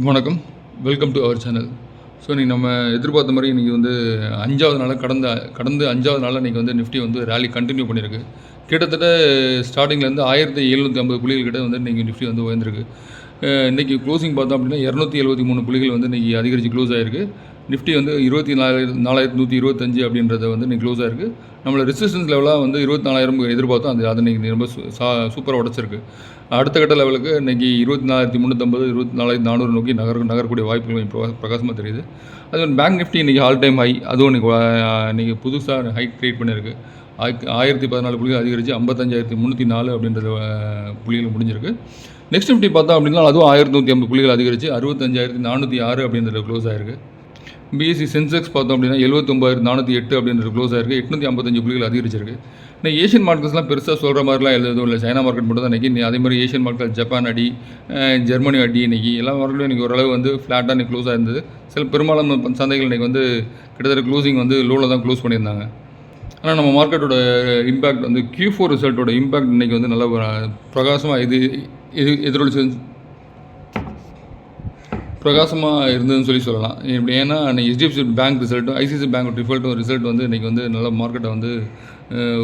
வணக்கம். Welcome to our channel. So இன்றைக்கி நம்ம எதிர்பார்த்த மாதிரி இன்றைக்கி வந்து 5வது நாளாக கடந்து 5வது நாளில் இன்றைக்கி வந்து நிஃப்டி வந்து ரேலி கண்டினியூ பண்ணியிருக்கு. கிட்டத்தட்ட ஸ்டார்டிங்லேருந்து 1750 புள்ளிகள் கிட்ட வந்து இன்றைக்கி நிஃப்டி வந்து உயர்ந்திருக்கு. இன்றைக்கி க்ளோசிங் பார்த்தோம் அப்படின்னா 273 புள்ளிகள் வந்து இன்றைக்கி அதிகரித்து க்ளோஸ் ஆகிருக்கு. நிஃப்டி வந்து 24,125 அப்படின்றத வந்து இன்றைக்கி க்ளோஸ் ஆகிருக்கு. நம்மளோட ரெசிஸ்டன்ஸ் லெவலாக வந்து 24,000 எதிர்பார்த்தோம். அது இன்றைக்கி ரொம்ப சூப்பராக உடச்சிருக்கு. அடுத்த கட்ட லெவலுக்கு இன்றைக்கி 24,350 24,400 நோக்கி நகரக்கூடிய வாய்ப்புகள் பிரகாசமாக தெரியுது. அதுவும் பேங்க் நிஃப்டி இன்றைக்கி ஆல் டைம் ஹை, அதுவும் இன்றைக்கி புதுசாக ஹை க்ரியேட் பண்ணியிருக்கு. 1014 புள்ளிகள் அதிகரித்து 55,304 அப்படின்றது புள்ளிகள் முடிஞ்சிருக்கு. நெக்ஸ்ட் நிஃப்டி பார்த்தோம் அப்படின்னா அதுவும் 1150 புள்ளிகள் அதிகரித்து 65,406 அப்படின்றது க்ளோஸ் ஆகிருக்கு. பிஎஸ்சி சென்செக்ஸ் பார்த்தோம் அப்படின்னா 79,408 அப்படின்றது க்ளோஸ் ஆகிருக்கு. 855 புள்ளிகள் அதிகரிச்சிருக்கு. இன்னைக்கு ஏஷியன் மார்க்கெட்ஸ்லாம் பெருசாக சொல்கிற மாதிரிலாம் எதுவும் இல்லை. சைனா மார்க்கெட் மட்டும் தான் இன்றைக்கி. அதே மாதிரி ஏஷியன் மார்க்கெட் ஜப்பான் அடி, ஜெர்மனி அடி இன்றைக்கி எல்லா மார்க்கெட்டும் இன்றைக்கி ஓரளவு வந்து ஃப்ளாட்டாக இன்றைக்கி க்ளோஸ் ஆயிருந்தது. பெரும்பாலான சந்தைகள் இன்றைக்கி வந்து கிட்டத்தட்ட க்ளோசிங் வந்து லோவில் தான் க்ளோஸ் பண்ணியிருந்தாங்க. ஆனால் நம்ம மார்க்கெட்டோட இம்பேக்ட் வந்து Q4 ரிசல்ட்டோட இம்பேக்ட் இன்றைக்கி வந்து நல்லா பிரகாசமாக இருந்ததுன்னு சொல்லலாம். இப்படி ஏன்னா இன்றைக்கி HDFC பேங்க் ரிசல்ட்டும் ICICI பேங்க் ரிசல்ட் வந்து இன்றைக்கி வந்து நல்ல மார்க்கெட்டை வந்து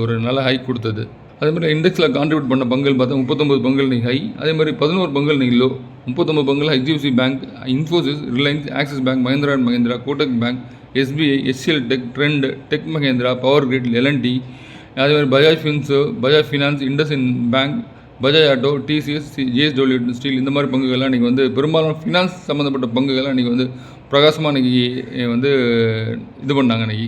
ஒரு நல்ல ஹைக் கொடுத்தது. அதே மாதிரி இண்டெக்ஸில் கான்ட்ரிபியூட் பண்ண பங்குகள் பார்த்தா 39 பங்குகள் இன்றைக்கி ஹை. அதே மாதிரி 11 பங்குகள் இன்றைக்கி லோ. 39 பங்குகள் HDFC bank, Infosys, Reliance, axis bank, Mahindra and Mahindra, Kotak bank, SBI, HCL tech, trend, tech Mahindra, power grid, L&T, அதே மாதிரி Bajaj finance, IndusInd bank, Bajaj auto, TCS, JSW steel, இந்த மாதிரி பங்குகள்லாம் இன்றைக்கி வந்து பெரும்பாலும் ஃபினான்ஸ் சம்மந்தப்பட்ட பங்குகள்லாம் இன்றைக்கி வந்து பிரகாசமாக இன்றைக்கி வந்து இது பண்ணாங்க இன்றைக்கி.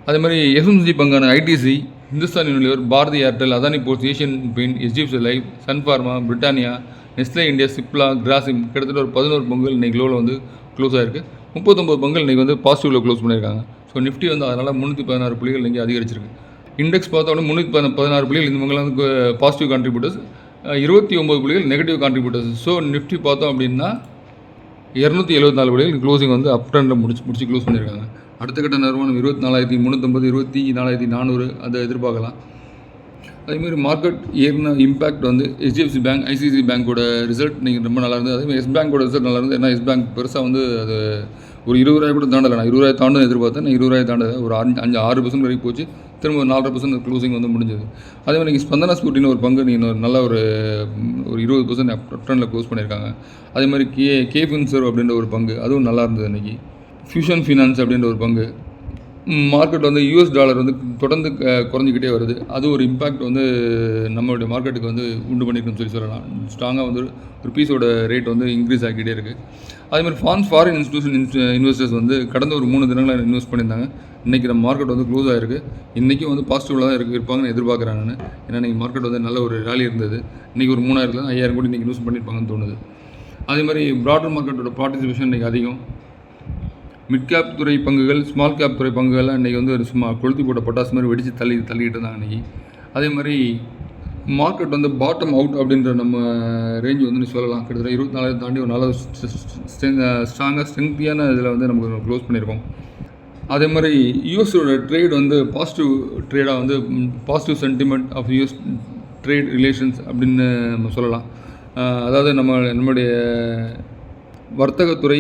அதே மாதிரி FMCG பங்கான ITC, Hindustan Unilever, Bharti Airtel, Adani Ports, Asian Paint, HDFC Life, Sun Pharma, Britannia, Nestle India, Cipla, Grasim, கிட்டத்தட்ட ஒரு 11 பங்குகள் இன்றைக்கி லோவில் வந்து க்ளோஸ் ஆகிருக்கு. 39 பங்குகள் இன்றைக்கி வந்து பாசிட்டிவில் க்ளோஸ் பண்ணியிருக்காங்க. ஸோ நிஃப்டி வந்து அதனால் 316 புள்ளிகள் இன்றைக்கி அதிகரிச்சிருக்கு. இண்டெக்ஸ் பார்த்தோன்னா 316 புள்ளிகள் இந்த பங்குகள் வந்து பாசிட்டிவ் கான்ட்ரிபியூட்டர்ஸ், 29 புள்ளிகள் நெகட்டிவ் கான்ட்ரிபியூட்டர்ஸ். ஸோ நிஃப்டி பார்த்தோம் அப்படின்னா 274 புள்ளிகள் க்ளோசிங் வந்து அப் ட்ரெண்டில் முடிச்சு க்ளோஸ் பண்ணியிருக்காங்க. அடுத்த கட்ட நிறுவனம் 24,350, 24,400 அதை எதிர்பார்க்கலாம். அதேமாதிரி மார்க்கெட் ஏறின இம்பேக்ட் வந்து HDFC பேங்க், ICICI பேங்க்கோட ரிசல்ட் நீங்கள் ரொம்ப நல்லா இருந்தது. அதேமாதிரி எஸ் பேங்கோட ரிசல்ட் நல்லா இருந்தது. ஏன்னா எஸ் பேங்க் பெருசாக வந்து அது ஒரு 20,000 கூட தாண்டலை. நான் 20,000 தாண்டும் எதிர்பார்த்தேன். நான் 20,000 தாண்டலை. ஒரு 6% வரைக்கும் போச்சு. திரும்ப 4.5% க்ளோசிங் வந்து முடிஞ்சது. அதே மாதிரி நீங்கள் ஸ்பந்தனா ஸ்கூட்டின்னு ஒரு பங்கு நீங்கள் நல்ல ஒரு 20% அப்ட்ரெண்டில் க்ளோஸ் பண்ணியிருக்காங்க. அதே மாதிரி கே ஃபின்சர்வ் அப்படின்ற ஒரு பங்கு அதுவும் நல்லா இருந்தது இன்றைக்கி. ஃபியூஷன் ஃபினான்ஸ் அப்படின்ற ஒரு பங்கு. மார்க்கெட் வந்து US டாலர் வந்து தொடர்ந்து குறைஞ்சிக்கிட்டே வருது. அது ஒரு இம்பேக்ட் வந்து நம்மளுடைய மார்க்கெட்டுக்கு வந்து உண்டு பண்ணியிருக்குன்னு சொல்லலாம். ஸ்ட்ராங்காக வந்து ஒரு பீஸோட ரேட் வந்து இன்க்ரீஸ் ஆகிக்கிட்டே இருக்குது. அதேமாதிரி ஃபாரின் இன்வெஸ்டர்ஸ் வந்து கடந்த ஒரு 3 தினங்களில் இன்வெஸ்ட் பண்ணியிருந்தாங்க. இன்றைக்கி நம்ம மார்க்கெட் வந்து க்ளோஸ் ஆகிருக்கு. இன்றைக்கும் வந்து பாசிட்டிவில் தான் இருப்பாங்கன்னு எதிர்பார்க்குறேன் நான். ஏன்னா இன்றைக்கி மார்க்கெட் வந்து நல்ல ஒரு ரேலி இருந்தது. இன்றைக்கி ஒரு 3,000 கோடி இன்றைக்கி இன்வெஸ்ட் பண்ணியிருப்பாங்கன்னு தோணுது. அதே மாதிரி ப்ராடர் மார்க்கெட்டோட பார்ட்டிசிபேஷன் இன்றைக்கி அதிகம். மிட் கேப் துறை பங்குகள், ஸ்மால் கேப் துறை பங்குகள்லாம் இன்றைக்கி வந்து ஒரு சும்மா கொளுத்தி போட்ட பொட்டாஸ் மாதிரி வெடித்து தள்ளிக்கிட்டு இருந்தாங்க இன்றைக்கி. அதே மாதிரி மார்க்கெட் வந்து பாட்டம் அவுட் அப்படின்ற நம்ம ரேஞ்சு வந்து சொல்லலாம். கிட்டத்தட்ட 24,000 தாண்டி ஒரு நல்ல ஸ்ட்ராங்காக ஸ்ட்ரென்த்தியான இதில் வந்து நமக்கு க்ளோஸ் பண்ணியிருக்கோம். அதே மாதிரி யூஎஸோட ட்ரேட் வந்து பாசிட்டிவ் ட்ரேடாக வந்து positive sentiment of US trade relations அப்படின்னு நம்ம சொல்லலாம். அதாவது நம்மளுடைய வர்த்தகத்துறை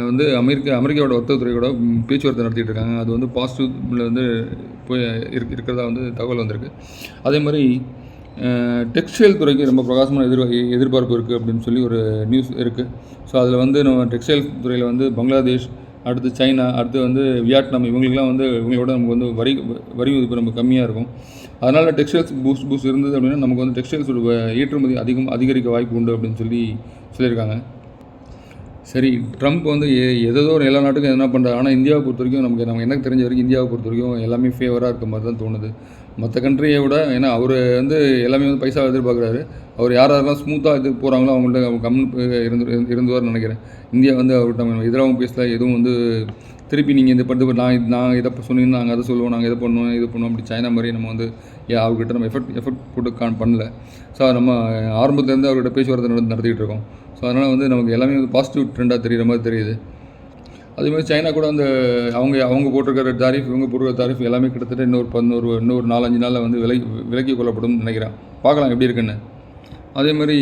வந்து அமெரிக்காவோட வர்த்தகத்துறையோட பேச்சுவார்த்தை நடத்திட்டு இருக்காங்க. அது வந்து பாசிட்டிவ்ல வந்து போய் இருக்கிறதா வந்து தகவல் வந்திருக்கு. அதே மாதிரி டெக்ஸ்டைல் துறைக்கு ரொம்ப பிரகாசமான எதிர்பார்ப்பு இருக்குது அப்படின்னு சொல்லி ஒரு நியூஸ் இருக்குது. ஸோ அதில் வந்து நம்ம டெக்ஸ்டைல் துறையில் வந்து பங்களாதேஷ், அடுத்து சைனா, அடுத்து வந்து வியட்நாம், இவங்களுக்குலாம் வந்து இவங்களோட நமக்கு வந்து வரி விதிப்பு ரொம்ப கம்மியாக இருக்கும். அதனால் டெக்ஸ்டைல்ஸ் பூஸ்ட் இருந்தது அப்படின்னா நமக்கு வந்து டெக்ஸ்டைல்ஸோட ஏற்றுமதி அதிகரிக்க வாய்ப்பு உண்டு அப்படின்னு சொல்லியிருக்காங்க. சரி, ட்ரம்ப் வந்து ஏதோ எல்லா நாட்டுக்கும் எதனா பண்ணுறாரு. ஆனால் இந்தியாவை பொறுத்த வரைக்கும் எனக்கு தெரிஞ்ச வரைக்கும் இந்தியாவை பொறுத்த வரைக்கும் எல்லாமே ஃபேவராக இருக்க மாதிரி தான் தோணுது. மற்ற கண்ட்ரியை விட. ஏன்னா அவர் வந்து எல்லாமே வந்து பைசா எதிர்பார்க்குறாரு. அவர் யாரெல்லாம் ஸ்மூத்தாக இது போகிறாங்களோ அவங்கள்ட்ட அவங்க இருந்துவார்னு நினைக்கிறேன். இந்தியா வந்து அவர்கிட்ட எதிராகவும் பேசல. எதுவும் வந்து திருப்பி நீங்கள் இந்த பட்டு நான் இதை சொன்னீங்கன்னா நாங்கள் அதை சொல்லுவோம், நாங்கள் இதை பண்ணுவோம் அப்படி சைனா மாதிரி நம்ம வந்து அவர்கிட்ட நம்ம எஃபெக்ட் போட்டு பண்ணல. ஸோ நம்ம ஆரம்பத்துலேருந்து அவர்கிட்ட பேச்சுவார்த்தை நடத்திக்கிட்டு இருக்கோம். ஸோ அதனால் வந்து நமக்கு எல்லாமே வந்து பாசிட்டிவ் ட்ரெண்டாக தெரிகிற மாதிரி தெரியுது. அதேமாதிரி சைனா கூட அந்த அவங்க போட்டிருக்கிற தாரிஃப், இவங்க போட்டிருக்கிற தாரிஃப் எல்லாமே கிட்டத்தட்ட இன்னொரு 4-5 நாளில் வந்து விலக்கி கொள்ளப்படும் நினைக்கிறேன். பார்க்கலாம் எப்படி இருக்குன்னு. அதே மாதிரி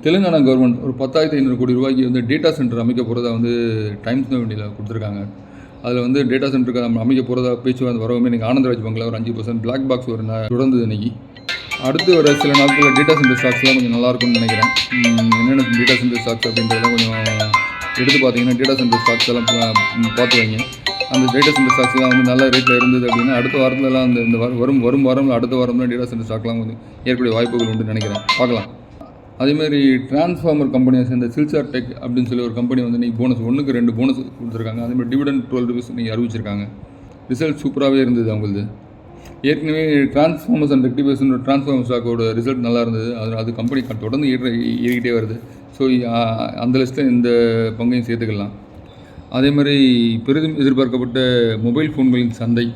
தெலுங்கானா கவர்மெண்ட் ஒரு 10,500 கோடி ரூபாய்க்கு வந்து டேட்டா சென்டர் அமைக்க போகிறதா வந்து டைம்ஸ் நோண்டியில் கொடுத்துருக்காங்க. அதில் வந்து டேட்டா சென்டருக்கு நம்ம அமைக்க போகிறதா பேச்சுவார்த்தை வரவுமே இன்றைக்கி ஆனந்தராஜ் பங்கில் ஒரு 5% பிளாக் பாக்ஸ் ஒரு தொடர்ந்தது இன்றைக்கி. அடுத்து வர சில நாட்களில் டேட்டா சென்டர் ஸ்டாக்ஸ்லாம் கொஞ்சம் நல்லாயிருக்கும்னு நினைக்கிறேன். என்னென்ன டேட்டா சென்டர் ஸ்டாக்ஸ் அப்படின்றதெல்லாம் கொஞ்சம் எடுத்து பார்த்தீங்கன்னா டேட்டா சென்டர் ஸ்டாக்ஸ் எல்லாம் பார்த்து வைங்க. அந்த டேட்டா சென்டர் ஸ்டாக்ஸ்லாம் வந்து நல்ல ரேட்டில் இருந்தது அப்படின்னா அடுத்த வாரத்துலலாம் இந்த வரும் வாரம்ல அடுத்த வாரம்லாம் டேட்டா சென்டர் ஸ்டாக்லாம் வந்து ஏற்கக்கூடிய வாய்ப்புகள் உண்டு நினைக்கிறேன். பார்க்கலாம். அதேமாதிரி டிரான்ஸ்ஃபார்மர் கம்பெனியை சேர்ந்த சில்சார் டெக் அப்படின்னு சொல்லி ஒரு கம்பெனி வந்து இன்றைக்கி போனஸ் 1க்கு 2 போனஸ் கொடுத்துருக்காங்க. அதேமாதிரி டிவிடெண்ட் 12 ரூபீஸ் இன்றைக்கி அறிவிச்சிருக்காங்க. ரிசல்ட் சூப்பராகவே இருந்தது அவங்களது. ஏற்கனவே டிரான்ஸ்ஃபார்மர்ஸ் அண்ட் ரெக்டிஃபிகேஷன் டிரான்ஸ்ஃபார்மர் ஸ்டாக்கோட ரிசல்ட் நல்லா இருந்தது. அது கம்பெனி தொடர்ந்து ஏறிக்கிட்டே வருது. ஸோ அந்த லிஸ்ட்டில் இந்த பங்கையும் சேர்த்துக்கலாம். அதே மாதிரி பெரிதும் எதிர்பார்க்கப்பட்ட மொபைல் ஃபோன்களின் சந்தை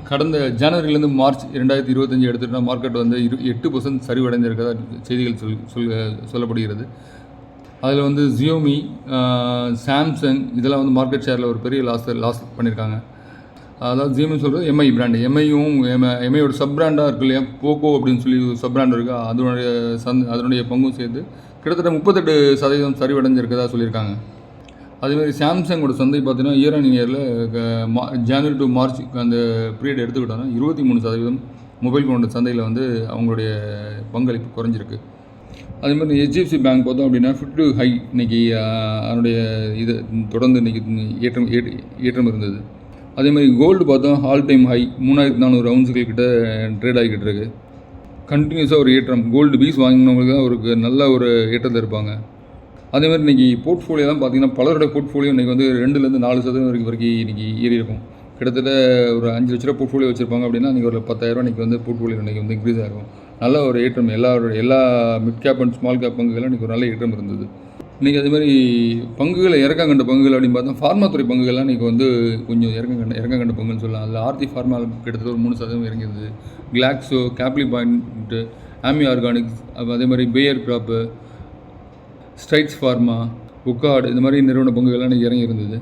கடந்த ஜனவரியிலேருந்து மார்ச் 2025 எடுத்துகிட்டா மார்க்கெட் வந்து 8% சரிவடைந்திருக்கிறதா செய்திகள் சொல்லப்படுகிறது. அதில் வந்து ஜியோமி, சாம்சங் இதெல்லாம் வந்து மார்க்கெட் ஷேரில் ஒரு பெரிய லாஸ் பண்ணியிருக்காங்க. அதாவது ஜியோமி சொல்கிறது எம்ஐ பிராண்டு. எம்ஐயோட சப் பிராண்டாக இருக்கு இல்லையா, போக்கோ அப்படின்னு சொல்லி சப் பிராண்ட் இருக்குது. அதனுடைய பங்கும் சேர்த்து கிட்டத்தட்ட 38% சரிவடைஞ்சிருக்கதா சொல்லியிருக்காங்க. அதேமாதிரி சாம்சங்கோட சந்தை பார்த்தீங்கன்னா இயர் ஆன் இயரில் ஜனவரி டு மார்ச் அந்த பீரியட் எடுத்துக்கிட்டோன்னா 23% மொபைல் ஃபோனோட சந்தையில் வந்து அவங்களுடைய பங்களிப்பு குறைஞ்சிருக்கு. அதேமாதிரி HDFC பேங்க் பார்த்தோம் அப்படின்னா 50 ஹை இன்றைக்கி அதனுடைய இது தொடர்ந்து இன்றைக்கி ஏற்றம் இருந்தது. அதேமாதிரி கோல்டு பார்த்தோம் ஆல் டைம் ஹை 3400 அவுன்ஸுகள் கிட்ட ட்ரேட் ஆகிக்கிட்டு இருக்கு. கண்டினியூஸாக ஒரு ஏற்றம். கோல்டு பீஸ் வாங்கினவங்களுக்கு தான் ஒரு நல்ல ஒரு ஏற்றத்தில் இருப்பாங்க. அதேமாதிரி இன்றைக்கி போர்ட்ஃபோலியோலாம் பார்த்தீங்கன்னா பலருடைய போர்ட்ஃபோலியோ இன்றைக்கி வந்து 2-4% வரைக்கும் இன்றைக்கி ஏறி இருக்கும். கிட்டத்தட்ட ஒரு 5 லட்ச ரூபா போர்ட்ஃபோலியோ வச்சுருப்பாங்க அப்படின்னா இன்றைக்கி ஒரு 10,000 இன்றைக்கி வந்து போர்ட்ஃபோலியோ இன்றைக்கி வந்து இன்க்ரீஸ் ஆகும். நல்ல ஒரு ஏற்றம். எல்லா mid cap and small cap பங்குகளும் இன்றைக்கி ஒரு நல்ல ஏற்றம் இருந்தது. இன்றைக்கி அதேமாதிரி பங்குகளை இறக்கம் கண்ட பங்குகள் அப்படின்னு பார்த்தா ஃபார்மா துறை பங்குகள்லாம் இன்றைக்கி வந்து கொஞ்சம் இறக்கம் கண்ட பங்குன்னு சொல்லலாம். அதில் ஆர்த்தி ஃபார்மா கிட்டத்தட்ட ஒரு 3% இறங்கியிருந்தது. கிளாக்ஸோ, கேப்லி பாயிண்ட்டு, ஆமி ஆர்கானிக்ஸ், அதேமாதிரி பேயர் கிராப்பு, ஸ்ட்ரைட்ஸ் ஃபார்மா, உக்கார்டு இந்த மாதிரி நிறுவன பங்குகள்லாம் இன்றைக்கி இறங்கி இருந்தது.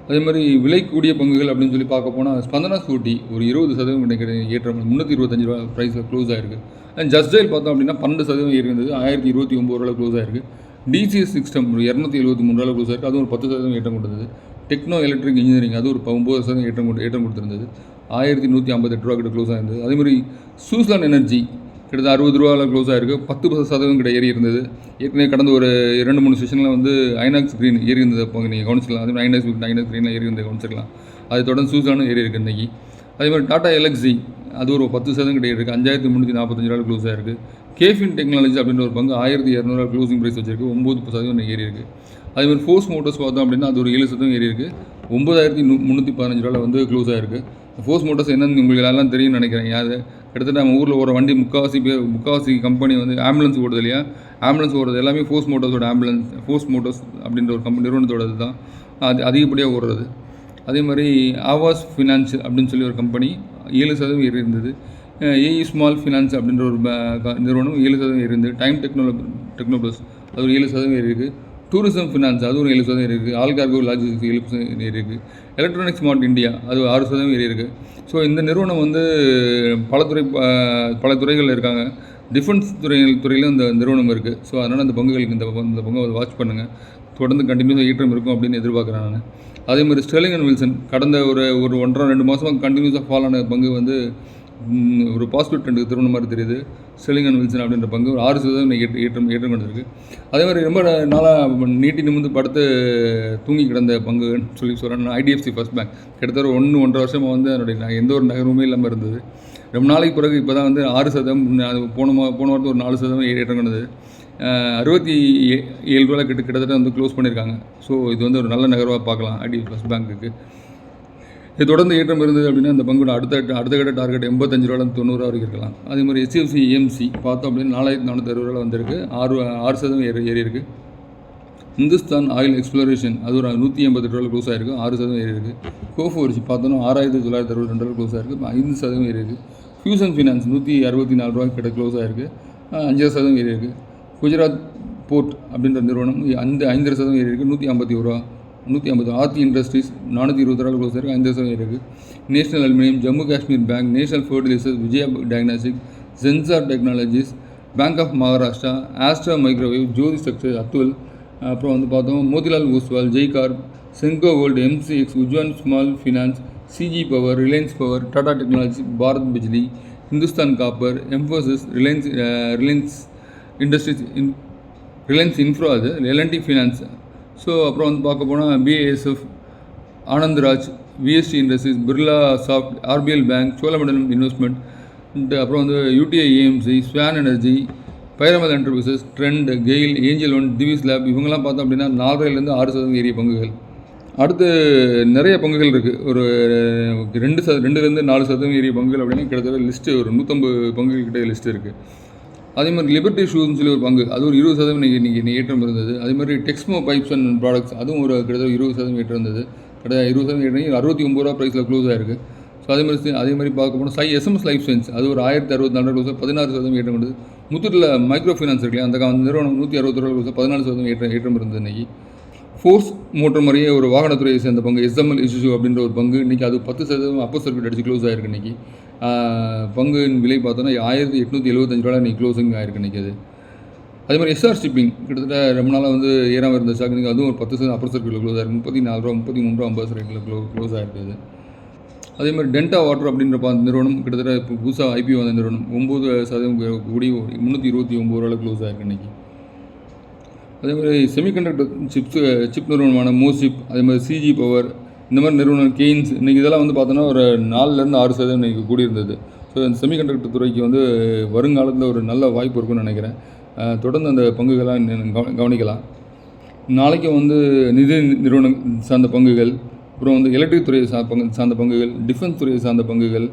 அதே மாதிரி விலை கூடிய பங்குகள் அப்படின்னு சொல்லி பார்க்க போனால் ஸ்பந்தனா ஸ்கூட்டி ஒரு 20% இன்றைக்கி ஏற்றம் 325 ரூபா ப்ரைஸில் க்ளோஸ் ஆகிருக்கு. அண்ட் ஜஸ்ட் டயல் பார்த்தோம் அப்படின்னா 12% ஏறி இருந்தது. 1029 ரூபா க்ளோஸ் ஆகிருக்கு. DCS சிஸ்டம் ஒரு 273 ரூபா க்ளோஸ் ஆகிருக்கு. அது ஒரு 10% ஏற்றம் கொடுத்தது. டெக்னோ எலக்ட்ரிக் இன்ஜினியரிங் அது ஒரு 9% ஏற்றம் கொடுத்துருந்தது. 1158 ரூபா கிட்ட க்ளோஸ் ஆகிருந்தது. அதேமாதிரி சூஸ்லாண்ட் எனர்ஜி கிட்டத்தட்ட 60 ரூபாவில் க்ளோஸ் ஆகிருக்கு. 10% கிட்ட ஏறி இருந்தது. ஏற்கனவே கடந்த ஒரு 2-3 செஷனில் வந்து ஐநாக்ஸ் க்ரீன் ஏறி இருந்தது. அப்போ நீங்கள் கவனிச்சிக்கலாம். அதே மாதிரி ஐநாக்ஸ் க்ரீனில் ஏறி இருந்தது கவனிச்சிக்கலாம். அது தொடர்ந்து சூஸ்லாண்டும் ஏறி இருக்குது இன்றைக்கி. அதே மாதிரி டாடா எல்எக்ஸி அது ஒரு 10% கிட்ட இருக்குது. 5345 ரூபாய் க்ளோஸ் ஆகிருக்கு. கேஃபின் டெக்னாலஜி அப்படின்ற ஒரு பங்கு 1200 க்ளோசிங் ப்ரைஸ் வச்சிருக்கு. 9% ஏறி இருக்குது. அதேமாதிரி ஃபோர்ஸ் மோட்டர்ஸ் பார்த்தோம் அப்படின்னா அது ஒரு 7% ஏறி இருக்குது. 9315 ரூபாயில் வந்து க்ளோஸ் ஆகிருக்கு. ஃபோர்ஸ் மோட்டர்ஸ் என்னென்னு உங்களுக்கு எல்லாம் தெரியும்னு நினைக்கிறேன். கிட்டத்தட்ட நம்ம ஊரில் ஓடுற வண்டி முக்கால்வாசி கம்பெனி வந்து ஆம்புலன்ஸ் ஓடுது இல்லையா, ஆம்புலன்ஸ் ஓடுறது எல்லாமே ஃபோர்ஸ் மோட்டர்ஸ் அப்படின்ற ஒரு நிறுவனத்தோடது தான் அது அதிகப்படியாக ஓடுறது. அதே மாதிரி ஆவாஸ் ஃபினான்ஸ் அப்படின்னு சொல்லி ஒரு கம்பெனி 7% ஏறி இருந்தது. ஏஇ ஸ்மால் ஃபினான்ஸ் அப்படின்ற ஒரு நிறுவனம் 7% ஏறி இருந்தது. டைம் டெக்னோப்ளஸ் அது ஒரு 7% ஏறி இருக்குது. டூரிசம் ஃபினான்ஸ் அது ஒரு 7% ஏறி இருக்குது. ஆல் கார்கோ லாஜிஸ்டிக்ஸ் 7% ஏறி இருக்குது. எலக்ட்ரானிக் ஸ்மார்ட் இந்தியா அது 6% ஏறி இருக்குது. ஸோ இந்த நிறுவனம் வந்து பல துறைகளில் இருக்காங்க. டிஃபென்ஸ் துறையிலும் இந்த நிறுவனம் இருக்குது. ஸோ அதனால் அந்த பங்குகளுக்கு இந்த பங்கை வாட்ச் பண்ணுங்கள். தொடர்ந்து கண்டினியூஸாக ஏற்றம் இருக்கும் அப்படின்னு எதிர்பார்க்குறேன் நான். அதே மாதிரி ஸ்டெர்லிங் அண்ட் வில்சன் கடந்த ஒரு 1.5-2 மாதமாக கண்டினியூஸாக ஃபால் ஆன பங்கு வந்து ஒரு பாசிட்டிவ் ட்ரெண்டுக்கு திரும்ப மாதிரி தெரியுது. ஸ்டெர்லிங் அண்ட் வில்சன் அப்படின்ற பங்கு ஒரு 6% ஏற்றம் கொண்டிருக்கு. அதே மாதிரி ரொம்ப நாளாக நீட்டி நிமிர்ந்து படுத்து தூங்கி கிடந்த பங்குன்னு சொல்கிறேன். IDFC ஃபர்ஸ்ட் பேங்க் கிட்டத்தட்ட 1-1.5 வருஷமாக வந்து அதனுடைய எந்த ஒரு நகரமுமே இல்லாமல் இருந்தது. ரொம்ப நாளைக்கு பிறகு இப்போ தான் வந்து 6% போன வாரத்தில் ஒரு 4% ஏற்றம் கொண்டது. 67 ரூபாய் கிட்டத்தட்ட வந்து க்ளோஸ் பண்ணியிருக்காங்க. ஸோ இது வந்து ஒரு நல்ல நகர்வாக பார்க்கலாம் IDFC ஃபர்ஸ்ட் பேங்க்குக்கு. இது தொடர்ந்து ஏற்றம் இருந்தது அப்படின்னா அந்த பங்கோட அடுத்த கட்ட டார்கெட் 85 ரூபாய் 90 ரூபா வரைக்கும் இருக்கலாம். அதே மாதிரி HDFC AMC பார்த்தோம் அப்படின்னா 4460 ரூபாய் வந்திருக்கு. 6% ஏறி இருக்குது. இந்துஸ்தான் ஆயில் எக்ஸ்ப்ளோரேஷன் அது ஒரு 188 ரூபாய் க்ளோஸ் ஆகிருக்கு. 6% ஏறி இருக்குது. கோஃபோர்ஸ் பார்த்தோன்னா 6962 ரூபாய் க்ளோஸ் ஆகிருக்கு. 5% ஏறி இருக்குது. ஃபியூசன் ஃபினான்ஸ் 164 ரூபாய் கிட்ட க்ளோஸ் ஆகிருக்கு. 5% ஏறி இருக்குது. குஜராத் போர்ட் அப்படின்ற நிறுவனம் 5% ஏறி இருக்குது. 151 ரூபா 150. ஆர்த்தி இண்டஸ்ட்ரீஸ் 420 ரூபாய் க்ளோஸ் ஆகிருக்கு. 5% ஏறி இருக்குது. National aluminium, Jammu Kashmir bank, national fertilizers, Vijaya diagnostic, sensor technologies, bank of Maharashtra, Astra microwave, Jyoti structure, Atul, அப்புறம் வந்து பார்த்தோம் Motilal Oswal, Jaicorp, Senco gold, MCX, Ujjivan small finance, C G power, Reliance power, Tata technology, Bharat Bijli, Hindustan copper, Mphasis, Reliance industries, Reliance infra, அது எல்என்டி ஃபினான்ஸ். ஸோ அப்புறம் வந்து பார்க்க போனால் BASF, Anandraj, VST industries, Birla soft, RBL bank, Cholamandalam investment, அப்புறம் வந்து UTI AMC, Swan energy, Piramal enterprises, Trent, GAIL, Angel one, Divi's lab, இவங்கெல்லாம் பார்த்தோம் அப்படின்னா 4.5% 6% ஏறிய பங்குகள். அடுத்து நிறைய பங்குகள் இருக்குது. ஒரு 2% 4% ஏறிய பங்குகள் அப்படின்னா கிட்டத்தட்ட லிஸ்ட்டு ஒரு 150 பங்குகள் கிட்ட லிஸ்ட்டு இருக்குது. அதே மாதிரி லிபர்ட்டி ஷூஸ்னு சொல்லி ஒரு பங்கு, அது ஒரு 20% இன்றைக்கி ஏற்றம் இருந்தது. அதே மாதிரி டெக்ஸ்மோ பைப்ஸ் அண்ட் ப்ராடக்ட்ஸ், அதுவும் ஒரு கிட்டத்தட்ட 20% ஏற்றம் இருந்தது. கிட்டத்தட்ட 20% ஏற்றம், 69 ரூபா ப்ரைஸில் க்ளோஸ் ஆகிருக்கு. ஸோ அதே மாதிரி பார்க்க போனால் எஸ்எம்எஸ் லைஃப் சயின்ஸ், அது ஒரு 1064 க்ளோஸ், 16% ஏற்றம் இருந்தது. முத்தூட்டில் மைக்ரோ ஃபினான்ஸ் இருக்கு, அந்த நிறுவனம் 160 ரூபா க்ளோஸ், 14% ஏற்றம் இருந்தது இன்றைக்கி. ஃபோர்ஸ் மோட்டர் மாதிரியே ஒரு வாகனத்துறையை சேர்ந்த பங்கு எஸ்எம்எல் இஷ்யூ அப்படின்ற ஒரு பங்கு, இன்றைக்கி அது 10% அப்போ சர்க்யூட் அடிச்சு க்ளோஸ் ஆகிருக்கு. இன்றைக்கி பங்குயின் விலை பார்த்தோன்னா 1875 ரூபா இன்றைக்கி க்ளோசிங் ஆகிருக்கு இன்றைக்கி. அது அதே மாதிரி எஸ்ஆர் ஷிப்பிங் கிட்டத்தட்ட ரொம்ப நாளாக வந்து ஏறாமல் இருந்த ஸ்டாக், இன்றைக்கி அதுவும் ஒரு 10% அப்போ சர்க்யூட்டில் க்ளோஸ் ஆகிருக்கு. 34 ரூபா 33 ரூபா 50 ரேட்டில் க்ளோஸ் ஆகிருக்குது. அதே மாதிரி டென்டா வாட்டர் அப்படின்ற நிறுவனம் கிட்டத்தட்ட இப்போ புதுசாக ஐபிஓ வந்த நிறுவனம் 9% கூடி 329 ரூபாயில் க்ளோஸ் ஆகிருக்கு இன்றைக்கி. அதே மாதிரி செமிகண்டக்டர் சிப் நிறுவனமான மோசிப், அதே மாதிரி சிஜி பவர், இந்த மாதிரி நிறுவனம் கெய்ன்ஸ், இன்றைக்கி இதெல்லாம் வந்து பார்த்தோன்னா ஒரு 4-6% இன்றைக்கி கூடியிருந்தது. ஸோ இந்த செமிகண்டக்டர் துறைக்கு வந்து வருங்காலத்தில் ஒரு நல்ல வாய்ப்பு இருக்குன்னு நினைக்கிறேன். தொடர்ந்து அந்த பங்குகளாக கவனிக்கலாம். நாளைக்கு வந்து நிதி நிறுவனம் சார்ந்த பங்குகள், அப்புறம் வந்து எலக்ட்ரிக் துறையை சார்ந்த பங்குகள், டிஃபென்ஸ் துறையை சார்ந்த பங்குகள்,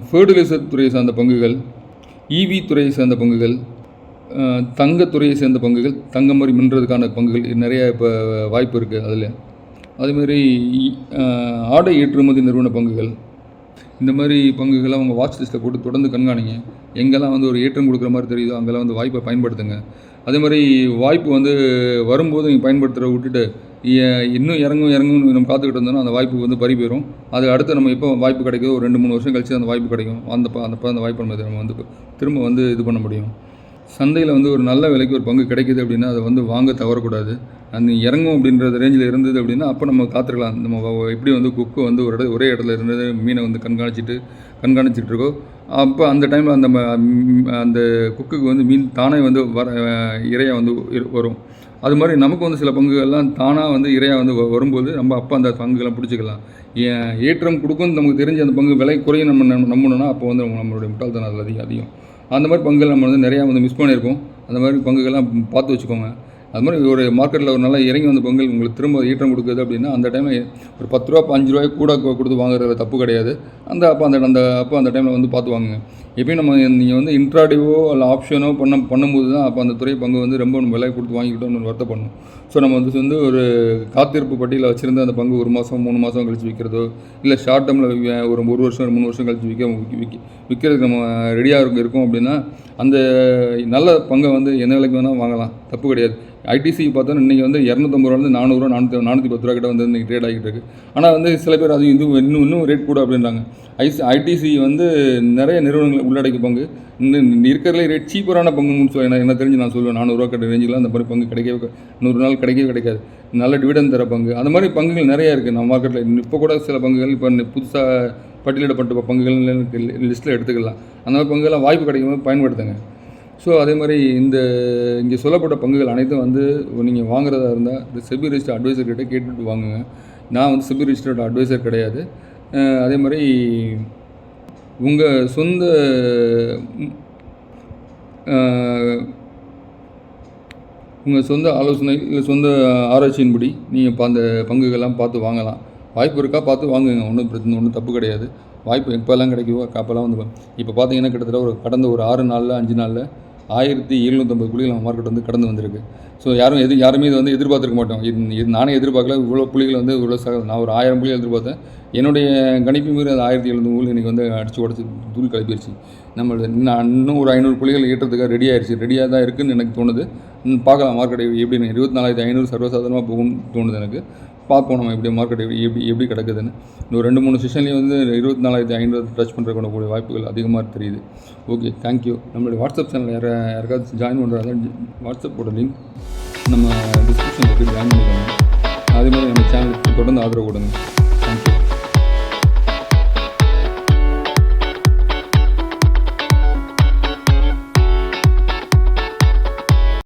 ஃபெர்டிலைசர் துறையை சார்ந்த பங்குகள், இவி துறையை சேர்ந்த பங்குகள், தங்கத்துறையை சேர்ந்த பங்குகள், தங்கம் மாதிரி மின்றதுக்கான பங்குகள் நிறைய இப்போ வாய்ப்பு இருக்குது அதில். அதேமாதிரி ஆடை ஏற்றுமதி நிறுவன பங்குகள், இந்த மாதிரி பங்குகளை அவங்க வாட்ச் லிஸ்ட்டில் போட்டு தொடர்ந்து கண்காணிங்க. எங்கெல்லாம் வந்து ஒரு ஏற்றம் கொடுக்குற மாதிரி தெரியுதோ அங்கெல்லாம் வந்து வாய்ப்பை பயன்படுத்துங்க. அதே மாதிரி வாய்ப்பு வந்து வரும்போது நீங்கள் பயன்படுத்துகிற விட்டுட்டு இன்னும் இறங்கும் நம்ம காத்துக்கிட்டு இருந்தோம்னா அந்த வாய்ப்பு வந்து பறி போயிடும். அது அடுத்து நம்ம எப்போ வாய்ப்பு கிடைக்கும், ஒரு 2-3 வருஷம் கழிச்சு அந்த வாய்ப்பு கிடைக்கும். அந்த வாய்ப்பை நம்ம வந்து திரும்ப வந்து இது பண்ண முடியும். சந்தையில் வந்து ஒரு நல்ல விலைக்கு ஒரு பங்கு கிடைக்கிது அப்படின்னா அதை வந்து வாங்க தவறக்கூடாது. அந்த இறங்கும் அப்படின்ற ரேஞ்சில் இருந்தது அப்படின்னா அப்போ நம்ம காத்திருக்கலாம். நம்ம எப்படி வந்து குக்கு வந்து ஒரே இடத்துல இருந்தது மீனை வந்து கண்காணிச்சிட்டு இருக்கோம். அப்போ அந்த டைமில் அந்த குக்குக்கு வந்து மீன் தானே வந்து இறையாக வந்து வரும். அது மாதிரி நமக்கு வந்து சில பங்குகள்லாம் தானாக வந்து இறையாக வந்து வரும்போது நம்ம அப்போ அந்த பங்குகள்லாம் பிடிச்சிக்கலாம். ஏற்றம் கொடுக்குன்னு நமக்கு தெரிஞ்ச அந்த பங்கு விலை குறையும் நம்ம நம்பணும்னா அப்போ வந்து நம்மளுடைய முட்டாள்தனம் அதில் அதிகம். அந்த மாதிரி பங்குகள் நம்ம வந்து நிறையா வந்து மிஸ் பண்ணியிருக்கோம். அந்த மாதிரி பங்குகள்லாம் பார்த்து வச்சுக்கோங்க. அது மாதிரி ஒரு மார்க்கெட்டில் ஒரு நல்லா இறங்கி வந்த பங்குகள் உங்களுக்கு திரும்ப ஈட்டம் கொடுக்குது அப்படின்னா அந்த டைமில் ஒரு 10 ரூபா 5 ரூபாய்க்கு கூட கொடுத்து வாங்குறது தப்பு கிடையாது. அப்போ அந்த டைமில் வந்து பார்த்து வாங்குங்க. எப்பயும் நீங்கள் வந்து இன்ட்ராடேவோ இல்லை ஆப்ஷனோ பண்ணும்போது தான் அப்போ அந்த துறை பங்கு வந்து ரொம்ப விலை கொடுத்து வாங்கிக்கிட்டோம்னு வருத்தம் பண்ணணும். ஸோ நம்ம வந்து ஒரு காத்திருப்பு பட்டியலில் வச்சுருந்து அந்த பங்கு 1 மாதம் 3 மாதம் கழிச்சு விற்கிறதோ இல்லை ஷார்ட் டேர்மில் ஒரு 1 வருஷம் 3 வருஷம் கழிச்சு விற்கிறதுக்கு நம்ம ரெடியாக இருக்கும் அப்படின்னா அந்த நல்ல பங்கை வந்து என்ன விலைக்கு வேணால் வாங்கலாம், தப்பு கிடையாது. ஐடிசி பார்த்தோன்னா இன்றைக்கி வந்து 250 ரூபாலேருந்து 400 ரூபா 410 ரூபா கிட்ட வந்து இன்றைக்கி ட்ரேட் ஆகிட்டு இருக்குது. ஆனால் வந்து சில பேர் அது இன்னும் ரேட் கூட அப்படின்றாங்க. ஐடிசி வந்து நிறைய நிறுவனங்கள் உள்ளடக்கி பங்கு இருக்கிறதுலே ரேட் சீப்பரான பங்குன்னு சொல்லி என்ன தெரிஞ்சு நான் சொல்லுவேன். 400 ரூபா கிட்ட ரேஞ்சில் அந்த மாதிரி பங்கு கிடைக்கவே 100 நாள் கிடைக்காது. நல்ல டிவிடன் தர பங்கு அந்த மாதிரி பங்குகள் நிறையா இருக்குது நம்ம மார்க்கெட்டில். இப்போ கூட சில பங்குகள் இப்போ புதுசாக பட்டியலிடப்பட்ட பங்குகள் லிஸ்ட்டில் எடுத்துக்கலாம். அந்த மாதிரி பங்குகள்லாம் வாய்ப்பு கிடைக்கும்போது பயன்படுத்துங்க. ஸோ அதே மாதிரி இங்கே சொல்லப்பட்ட பங்குகள் அனைத்தும் வந்து நீங்கள் வாங்குறதா இருந்தால் இந்த செபி ரிஜிஸ்டர்ட் அட்வைசர்கிட்ட கேட்டுட்டு வாங்குங்க. நான் வந்து செபி ரிஜிஸ்டர்ட் அட்வைசர் கிடையாது. அதே மாதிரி உங்கள் சொந்த ஆலோசனை இல்லை சொந்த ஆராய்ச்சியின்படி நீங்கள் அந்த பங்குகள்லாம் பார்த்து வாங்கலாம். வாய்ப்பு இருக்கா பார்த்து வாங்குங்க. ஒன்றும் தப்பு கிடையாது. வாய்ப்பு எப்போல்லாம் கிடைக்குதோ அப்போல்லாம் வந்து இப்போ பார்த்தீங்கன்னா கிட்டத்தட்ட கடந்த ஒரு 6 நாளில் 5 நாளில் 1750 புள்ளிகள் நம்ம மார்க்கெட் வந்து கடந்து வந்திருக்கு. ஸோ யாருமே இதை வந்து எதிர்பார்த்துருக்க மாட்டோம். நானே எதிர்பார்க்கல. இவ்வளோ புள்ளிகள் வந்து நான் ஒரு 1000 புள்ளிகள் எதிர்பார்த்தேன். என்னுடைய கணிப்பு மீறி அது 1750 புள்ளி இன்றைக்கி வந்து அடித்து உடச்சி தூள் கிளப்பிடுச்சு. இன்னும் ஒரு 500 புள்ளிகள் ஏற்றத்துக்காக ரெடியாக தான் இருக்குதுன்னு எனக்கு தோணுது. பார்க்கலாம் மார்க்கெட் எப்படின்னு. 24,500 சர்வசாதாரணமாக போகும்னு தோணுது எனக்கு. பார்ப்போம் நம்ம எப்படி மார்க்கெட் எப்படி கிடக்குதுன்னு. இன்னும் 2-3 செஷன்லேயும் வந்து 24,500 டச் பண்ணுறக்கூடிய வாய்ப்புகள் அதிகமாக தெரியுது. Okay, thank you. நம்மளுடைய வாட்ஸ்அப் சேனல் யாருக்காவது ஜாயின் பண்ணுறாங்க, வாட்ஸ்அப்போட லிங்க் நம்ம டிஸ்கிரிப்ஷனில் போய் ஜாயின் பண்ணிக்கோங்க. அதே மாதிரி நம்ம சேனலுக்கு தொடர்ந்து ஆதரவு கொடுங்க.